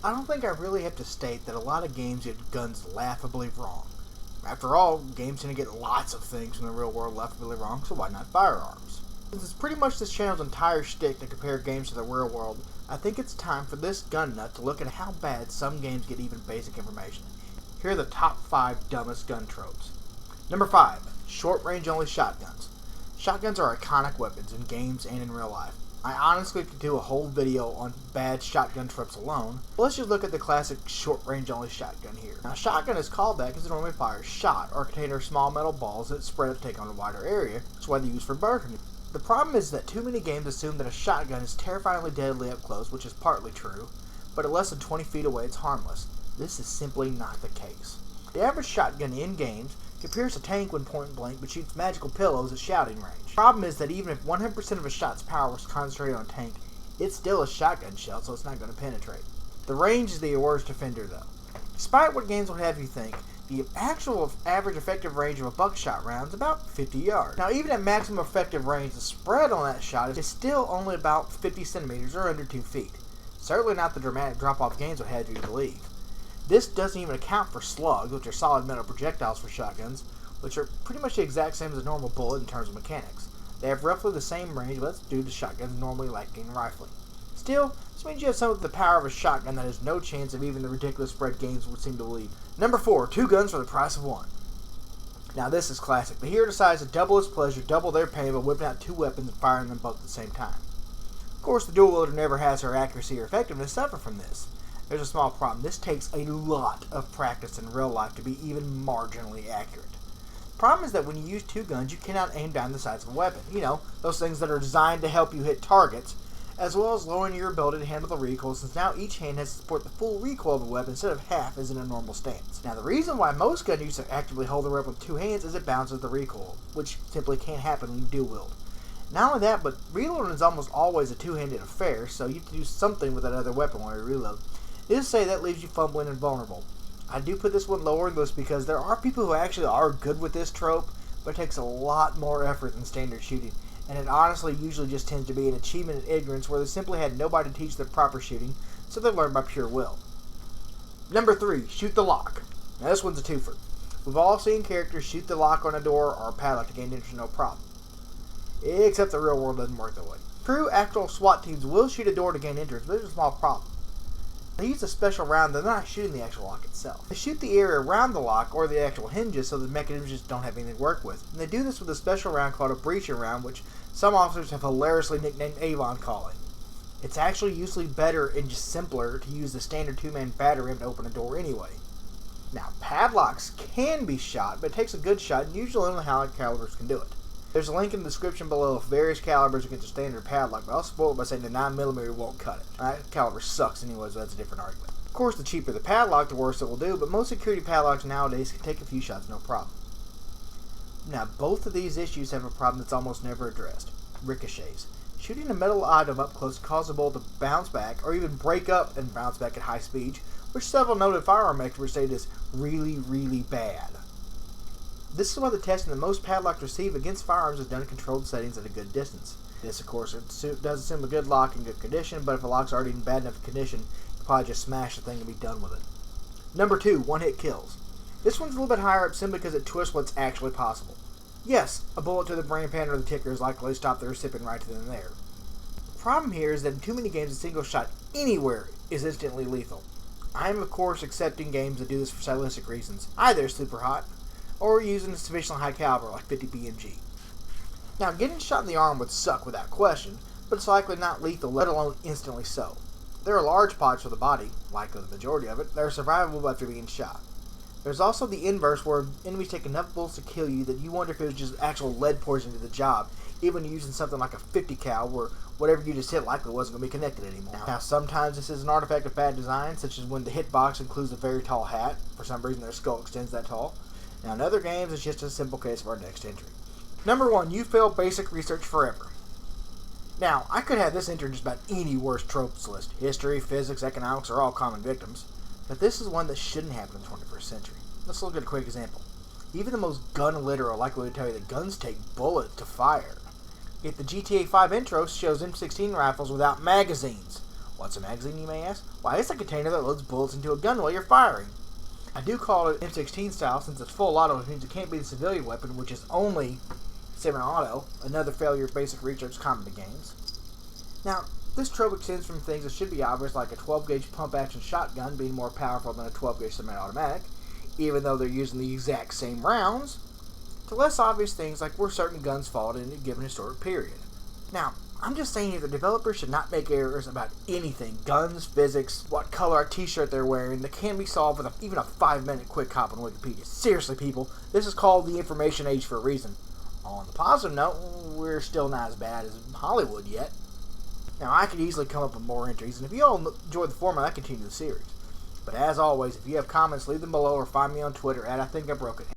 I don't think I really have to state that a lot of games get guns laughably wrong. After all, games tend to get lots of things from the real world laughably wrong, so why not firearms? Since it's pretty much this channel's entire shtick to compare games to the real world, I think it's time for this gun nut to look at how bad some games get even basic information. Here are the top 5 dumbest gun tropes. Number 5. Short range only shotguns. Shotguns are iconic weapons in games and in real life. I honestly could do a whole video on bad shotgun tropes alone, but let's just look at the classic short range only shotgun here. Now shotgun is called that because it normally fires shot or a container of small metal balls that spread out to take on a wider area, which is why they're used for burglary. The problem is that too many games assume that a shotgun is terrifyingly deadly up close, which is partly true, but at less than 20 feet away it's harmless. This is simply not the case. The average shotgun in games can pierce a tank when point blank but shoots magical pillows at shouting range. The problem is that even if 100% of a shot's power was concentrated on a tank, it's still a shotgun shell, so it's not going to penetrate. The range is the worst offender though. Despite what games will have you think, the actual average effective range of a buckshot round is about 50 yards. Now even at maximum effective range, the spread on that shot is still only about 50 centimeters or under 2 feet. Certainly not the dramatic drop-off games would have you believe. This doesn't even account for slugs, which are solid metal projectiles for shotguns, which are pretty much the exact same as a normal bullet in terms of mechanics. They have roughly the same range, but that's due to shotguns normally lacking in rifling. Still, this means you have some of the power of a shotgun that has no chance of even the ridiculous spread games would seem to believe. Number 4, 2 guns for the price of 1. Now this is classic. The hero decides to double his pleasure, double their pain by whipping out 2 weapons and firing them both at the same time. Of course, the dual wielder never has her accuracy or effectiveness suffer from this. There's a small problem. This takes a lot of practice in real life to be even marginally accurate. The problem is that when you use 2 guns, you cannot aim down the sights of a weapon. You know, those things that are designed to help you hit targets, as well as lowering your ability to handle the recoil, since now each hand has to support the full recoil of a weapon instead of half as in a normal stance. Now the reason why most gun users actively hold their weapon with 2 hands is it bounces the recoil, which simply can't happen when you dual wield. Not only that, but reloading is almost always a 2-handed affair, so you have to do something with that other weapon while you reload. Needless to say, that leaves you fumbling and vulnerable. I do put this one lower in the list because there are people who actually are good with this trope, but it takes a lot more effort than standard shooting, and it honestly usually just tends to be an achievement in ignorance where they simply had nobody to teach them proper shooting, so they learn by pure will. Number 3, shoot the lock. Now this one's a twofer. We've all seen characters shoot the lock on a door or a padlock to gain entry no problem. Except the real world doesn't work that way. True, actual SWAT teams will shoot a door to gain entrance, but there's a small problem. They use a special round that they're not shooting the actual lock itself. They shoot the area around the lock or the actual hinges so the mechanisms just don't have anything to work with. And they do this with a special round called a breacher round, which some officers have hilariously nicknamed Avon calling. It's actually usually better and just simpler to use the standard 2-man batter ram to open a door anyway. Now, padlocks can be shot, but it takes a good shot, and usually only high calibers can do it. There's a link in the description below of various calibers against a standard padlock, but I'll spoil it by saying the 9mm won't cut it. That caliber sucks anyway, so that's a different argument. Of course, the cheaper the padlock, the worse it will do, but most security padlocks nowadays can take a few shots no problem. Now, both of these issues have a problem that's almost never addressed. Ricochets. Shooting a metal item up close causes a bullet to bounce back, or even break up and bounce back at high speed, which several noted firearm experts say is really, really bad. This is why the testing that most padlocks receive against firearms is done in controlled settings at a good distance. This, of course, does assume a good lock in good condition, but if a lock's already in bad enough condition, you'll probably just smash the thing and be done with it. Number 2, one-hit kills. This one's a little bit higher up simply because it twists what's actually possible. Yes, a bullet to the brain pan or the ticker is likely to stop the recipient right then and there. The problem here is that in too many games, a single shot anywhere is instantly lethal. I am, of course, accepting games that do this for stylistic reasons. Either super hot, or using a sufficiently high caliber like 50 BMG. Now, getting shot in the arm would suck without question, but it's likely not lethal, let alone instantly so. There are large parts of the body, likely the majority of it, that are survivable after being shot. There's also the inverse where enemies take enough bullets to kill you that you wonder if it was just actual lead poisoning to the job, even using something like a 50 cal where whatever you just hit likely wasn't going to be connected anymore. Now, sometimes this is an artifact of bad design, such as when the hitbox includes a very tall hat. For some reason, their skull extends that tall. Now, in other games, it's just a simple case of our next entry. Number 1, you failed basic research forever. Now, I could have this enter in just about any worst tropes list. History, physics, economics are all common victims. But this is one that shouldn't happen in the 21st century. Let's look at a quick example. Even the most gun illiterate are likely to tell you that guns take bullets to fire. Yet the GTA 5 intro shows M16 rifles without magazines. What's a magazine, you may ask? Why, it's a container that loads bullets into a gun while you're firing. I do call it M16 style since it's full auto, which means it can't be the civilian weapon, which is only semi-auto, another failure of basic research common to games. Now, this trope extends from things that should be obvious, like a 12-gauge pump-action shotgun being more powerful than a 12-gauge semi-automatic, even though they're using the exact same rounds, to less obvious things like where certain guns fall in a given historic period. Now, I'm just saying here the developers should not make errors about anything, guns, physics, what color a t-shirt they're wearing, that can be solved with even a 5-minute quick hop on Wikipedia. Seriously, people, this is called the information age for a reason. On the positive note, we're still not as bad as Hollywood yet. Now, I could easily come up with more entries, and if you all enjoy the format, I continue the series. But as always, if you have comments, leave them below or find me on Twitter at I Think I Broke It.